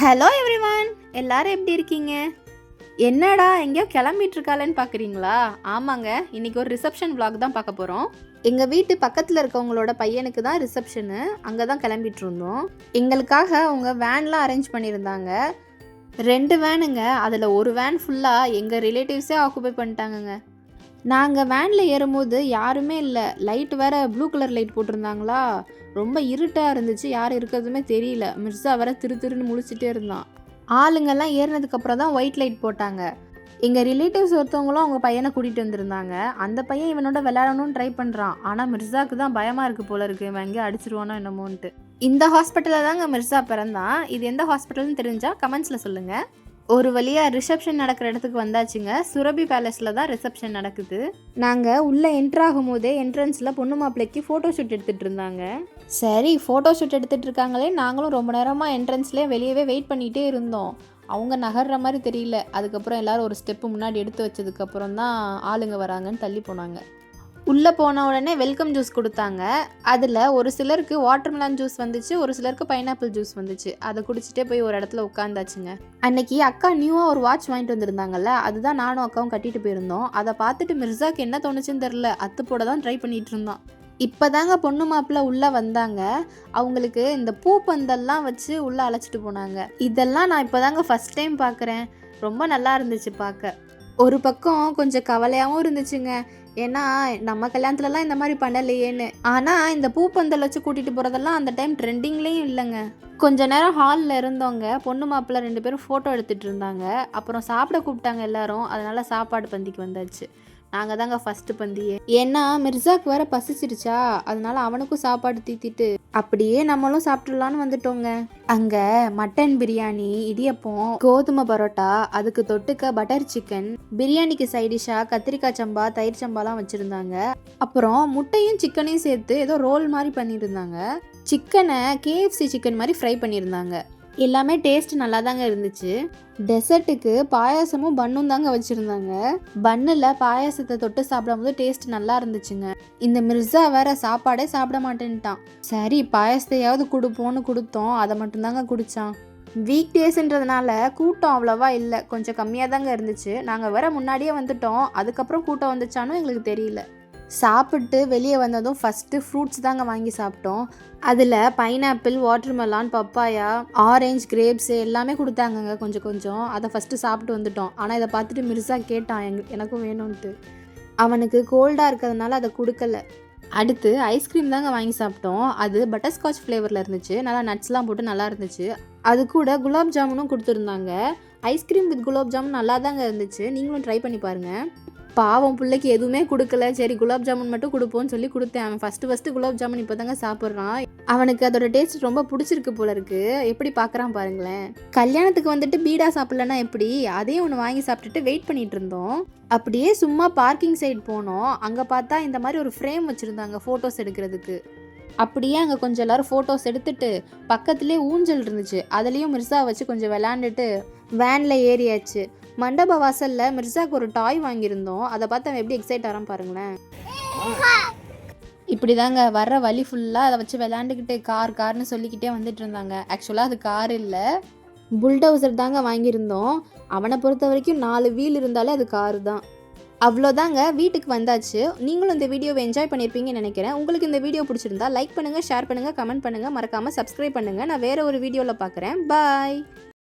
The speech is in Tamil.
ஹலோ எவ்ரிவான், எல்லாரும் எப்படி இருக்கீங்க? என்னடா எங்கேயோ கிளம்பிட்டு இருக்காளன்னு பார்க்குறீங்களா? ஆமாங்க, இன்னைக்கு ஒரு ரிசப்ஷன் vlog தான் பார்க்க போகிறோம். எங்கள் வீட்டு பக்கத்தில் இருக்கவங்களோட பையனுக்கு தான் ரிசப்ஷனு, அங்கே தான் கிளம்பிட்டு இருந்தோம். எங்களுக்காக அவங்க வேன்லாம் அரேஞ்ச் பண்ணியிருந்தாங்க. 2 வேனுங்க, அதில் ஒரு வேன் ஃபுல்லாக எங்கள் ரிலேட்டிவ்ஸே ஆக்குபை பண்ணிட்டாங்கங்க. நாங்கள் வேனில் ஏறும்போது யாருமே இல்லை. லைட் வேறு ப்ளூ கலர் லைட் போட்டிருந்தாங்களா, ரொம்ப இருட்டாக இருந்துச்சு. யார் இருக்கிறதுமே தெரியல. மிர்சா வேற திருன்னு முழிச்சிட்டே இருந்தான். ஆளுங்கெல்லாம் ஏறினதுக்கப்புறம் தான் ஒயிட் லைட் போட்டாங்க. எங்கள் ரிலேட்டிவ்ஸ் ஒருத்தவங்களும் அவங்க பையனை கூட்டிகிட்டு வந்திருந்தாங்க. அந்த பையன் இவனோட விளையாடணும்னு ட்ரை பண்ணுறான். ஆனால் மிர்சாவுக்கு தான் பயமாக இருக்குது போல இருக்குது, இவன் எங்கேயோ அடிச்சிருவானோ என்னமோன்ட்டு. இந்த ஹாஸ்பிட்டலில் தாங்க மிர்சா பிறந்தான். இது எந்த ஹாஸ்பிட்டல்னு தெரிஞ்சால் கமெண்ட்ஸில் சொல்லுங்கள். ஒரு வழியாக ரிசப்ஷன் நடக்கிற இடத்துக்கு வந்தாச்சுங்க. சுரபி பேலஸில் தான் ரிசப்ஷன் நடக்குது. நாங்கள் உள்ளே என்ட்ராகும் போதே என்ட்ரன்ஸில் பொண்ணு மாப்பிள்ளைக்கு ஃபோட்டோ ஷூட் எடுத்துகிட்டு இருந்தாங்க. சரி, ஃபோட்டோ ஷூட் எடுத்துகிட்டு இருக்காங்களே, நாங்களும் ரொம்ப நேரமாக என்ட்ரன்ஸ்லேயே வெளியவே வெயிட் பண்ணிகிட்டே இருந்தோம். அவங்க நகர்ற மாதிரி தெரியல. அதுக்கப்புறம் எல்லோரும் ஒரு ஸ்டெப்பு முன்னாடி எடுத்து வச்சதுக்கப்புறம் தான் ஆளுங்க வராங்கன்னு தள்ளி போனாங்க. உள்ளே போன உடனே வெல்கம் ஜூஸ் கொடுத்தாங்க. அதில் ஒரு சிலருக்கு வாட்டர்மெலன் ஜூஸ் வந்துச்சு, ஒரு சிலருக்கு பைனாப்பிள் ஜூஸ் வந்துச்சு. அதை குடிச்சிட்டே போய் ஒரு இடத்துல உட்காந்தாச்சுங்க. அன்னைக்கு அக்கா நியூவாக ஒரு வாட்ச் வாங்கிட்டு வந்திருந்தாங்கல்ல, அதுதான் நானும் அக்காவும் கட்டிட்டு போயிருந்தோம். அதை பார்த்துட்டு மிர்சாக்கு என்ன தோணுச்சுன்னு தெரில, அத்து போட தான் ட்ரை பண்ணிகிட்டு இருந்தான். இப்போ தாங்க பொண்ணு மாப்பிள்ளை உள்ளே வந்தாங்க. அவங்களுக்கு இந்த பூ பந்தல்லாம் வச்சு உள்ளே அழைச்சிட்டு போனாங்க. இதெல்லாம் நான் இப்போ தாங்க ஃபஸ்ட் டைம் பார்க்குறேன். ரொம்ப நல்லா இருந்துச்சு பார்க்க. ஒரு பக்கம் கொஞ்சம் கவலையாகவும் இருந்துச்சுங்க. ஏன்னா நம்ம கல்யாணத்துலலாம் இந்த மாதிரி பண்ணலையேன்னு. ஆனால் இந்த பூப்பந்தல் வச்சு கூட்டிகிட்டு போகிறதெல்லாம் அந்த டைம் ட்ரெண்டிங்லேயும் இல்லைங்க. கொஞ்ச நேரம் ஹாலில் இருந்தவங்க பொண்ணு மாப்பிள்ளை 2 பேரும் ஃபோட்டோ எடுத்துகிட்டு இருந்தாங்க. அப்புறம் சாப்பிட கூப்பிட்டாங்க எல்லாரும். அதனால் சாப்பாடு பந்திக்கு வந்தாச்சு. நாங்கள் தாங்க ஃபஸ்ட்டு பந்தியே. ஏன்னா மிர்சாக்கு வேற பசிச்சிருச்சா, அதனால அவனுக்கும் சாப்பாடு தீத்திட்டு அப்படியே நம்மளும் சாப்பிட்றலான்னு வந்துட்டோங்க. அங்கே மட்டன் பிரியாணி, இடியப்பம், கோதுமை பரோட்டா, அதுக்கு தொட்டுக்க பட்டர் சிக்கன், பிரியாணிக்கு சைடிஷாக கத்திரிக்காய் சம்பா, தயிர் சம்பாலாம் வச்சுருந்தாங்க. அப்புறம் முட்டையும் சிக்கனையும் சேர்த்து ஏதோ ரோல் மாதிரி பண்ணியிருந்தாங்க. சிக்கனை KFC சிக்கன் மாதிரி ஃப்ரை பண்ணியிருந்தாங்க. எல்லாமே டேஸ்ட் நல்லா தாங்க இருந்துச்சு. டெசர்ட்டுக்கு பாயாசமும் பன்னும் தாங்க வச்சுருந்தாங்க. பன்னில் பாயாசத்தை தொட்டு சாப்பிடும்போது டேஸ்ட் நல்லா இருந்துச்சுங்க. இந்த மிர்சா வேற சாப்பாடே சாப்பிட மாட்டேன்ட்டான். சரி, பாயாசத்தையாவது கொடுப்போன்னு கொடுத்தோம். அதை மட்டும்தாங்க குடித்தான். வீக் டேஸ்ன்றதுனால கூட்டம் அவ்வளோவா இல்லை, கொஞ்சம் கம்மியாக தாங்க இருந்துச்சு. நாங்கள் வேற முன்னாடியே வந்துட்டோம். அதுக்கப்புறம் கூட்டம் வந்துச்சானும் எங்களுக்கு தெரியல. சாப்பிட்டு வெளியே வந்ததும் ஃபஸ்ட்டு ஃப்ரூட்ஸ் தாங்க வாங்கி சாப்பிட்டோம். அதில் pineapple, watermelon, papaya, orange, grapes எல்லாமே கொடுத்தாங்கங்க கொஞ்சம் கொஞ்சம். அதை ஃபஸ்ட்டு சாப்பிட்டு வந்துட்டோம். ஆனால் இதை பார்த்துட்டு மிர்சா கேட்டான் எனக்கும் வேணும்ன்ட்டு. அவனுக்கு கோல்டாக இருக்கிறதுனால அதை கொடுக்கல. அடுத்து ஐஸ்கிரீம் தாங்க வாங்கி சாப்பிட்டோம். அது பட்டர்ஸ்காட்ச் ஃப்ளேவரில் இருந்துச்சு. நல்லா நட்ஸ்லாம் போட்டு நல்லா இருந்துச்சு. அது கூட குலாப் ஜாமுனும் கொடுத்துருந்தாங்க. ஐஸ்கிரீம் வித் குலாப் ஜாமுன் நல்லா தாங்க இருந்துச்சு. நீங்களும் ட்ரை பண்ணி பாருங்கள். பாவம் பிள்ளைக்கு எதுவுமே கொடுக்கல. சரி, குலாப் ஜாமுன் மட்டும் கொடுப்போன்னு சொல்லி கொடுத்தேன். அவன் ஃபஸ்ட்டு குலாப் ஜாமுன் இப்போ தாங்க சாப்பிட்றான். அவனுக்கு அதோட டேஸ்ட் ரொம்ப பிடிச்சிருக்கு போல இருக்கு. எப்படி பார்க்குறான் பாருங்களேன். கல்யாணத்துக்கு வந்துட்டு பீடா சாப்பிட்லன்னா எப்படி, அதையும் ஒன்று வாங்கி சாப்பிட்டுட்டு வெயிட் பண்ணிட்டு இருந்தோம். அப்படியே சும்மா பார்க்கிங் சைடு போனோம். அங்கே பார்த்தா இந்த மாதிரி ஒரு ஃப்ரேம் வச்சுருந்தாங்க ஃபோட்டோஸ் எடுக்கிறதுக்கு. அப்படியே அங்கே கொஞ்சம் எல்லோரும் ஃபோட்டோஸ் எடுத்துட்டு பக்கத்துலேயே ஊஞ்சல் இருந்துச்சு, அதுலேயும் மிர்சா வச்சு கொஞ்சம் விளாண்டுட்டு வேனில் ஏறியாச்சு. மண்டப வாசலில் மிர்சாக்கு ஒரு டாய் வாங்கியிருந்தோம். அதை பார்த்து அவன் எப்படி எக்ஸைட் ஆகிறான் பாருங்களேன். இப்படி தாங்க வர்ற வழி ஃபுல்லாக அதை வச்சு விளாண்டுக்கிட்டு கார்னு சொல்லிக்கிட்டே வந்துட்டு இருந்தாங்க. ஆக்சுவலாக அது கார் இல்லை, புல்டோசர் தாங்க வாங்கியிருந்தோம். அவனை பொறுத்த வரைக்கும் 4 வீல் இருந்தாலே அது காரு தான். அவ்வளோதாங்க, வீட்டுக்கு வந்தாச்சு. நீங்களும் இந்த வீடியோவை என்ஜாய் பண்ணியிருப்பீங்கன்னு நினைக்கிறேன். உங்களுக்கு இந்த வீடியோ பிடிச்சிருந்தா லைக் பண்ணுங்கள், ஷேர் பண்ணுங்கள், கமெண்ட் பண்ணுங்கள், மறக்காமல் சப்ஸ்கிரைப் பண்ணுங்கள். நான் வேறு ஒரு வீடியோவில் பார்க்குறேன். பாய்.